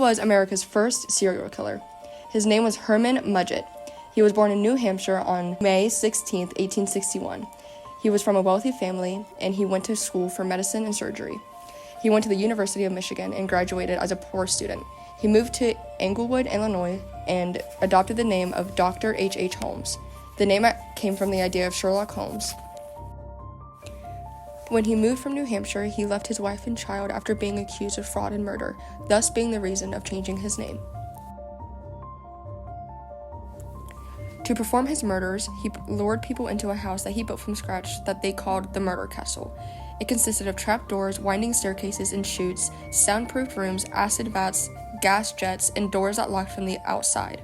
was America's first serial killer. His name was Herman Mudgett. He was born in New Hampshire on May 16, 1861. He was from a wealthy family, and he went to school for medicine and surgery. He went to the University of Michigan and graduated as a poor student. He moved to Englewood, Illinois, and adopted the name of Dr. H.H. Holmes. The name came from the idea of Sherlock Holmes. When he moved from New Hampshire, he left his wife and child after being accused of fraud and murder, thus being the reason of changing his name. To perform his murders, he lured people into a house that he built from scratch that they called the Murder Castle. It consisted of trapdoors, winding staircases and chutes, soundproofed rooms, acid vats, gas jets, and doors that locked from the outside.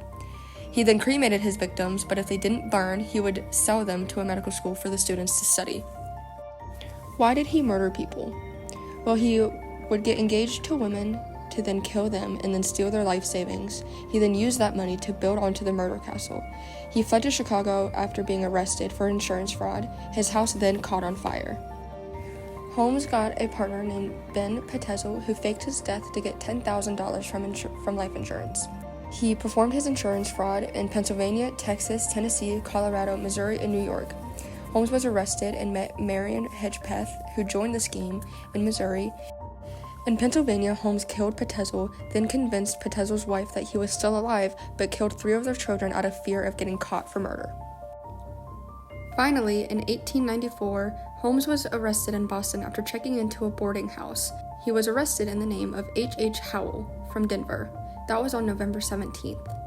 He then cremated his victims, but if they didn't burn, he would sell them to a medical school for the students to study. Why did he murder people? Well, he would get engaged to women to then kill them and then steal their life savings. He then used that money to build onto the murder castle. He fled to Chicago after being arrested for insurance fraud. His house then caught on fire. Holmes got a partner named Ben Petezel who faked his death to get $10,000 from life insurance. He performed his insurance fraud in Pennsylvania, Texas, Tennessee, Colorado, Missouri, and New York. Holmes was arrested and met Marion Hedgepeth, who joined the scheme in Missouri. In Pennsylvania, Holmes killed Petezel, then convinced Petezel's wife that he was still alive, but killed 3 of their children out of fear of getting caught for murder. Finally, in 1894, Holmes was arrested in Boston after checking into a boarding house. He was arrested in the name of H.H. Howell from Denver. That was on November 17th.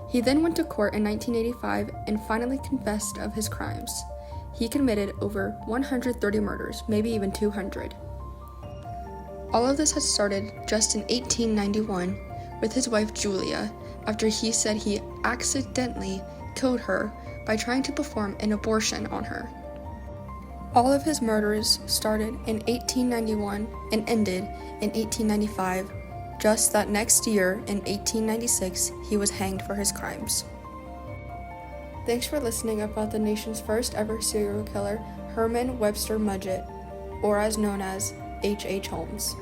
He then went to court in 1985 and finally confessed of his crimes. He committed over 130 murders, maybe even 200. All of this had started just in 1891 with his wife Julia, after he said he accidentally killed her by trying to perform an abortion on her. All of his murders started in 1891 and ended in 1895. Just that next year, in 1896, he was hanged for his crimes. Thanks for listening about the nation's first ever serial killer, Herman Webster Mudgett, or as known as H.H. Holmes.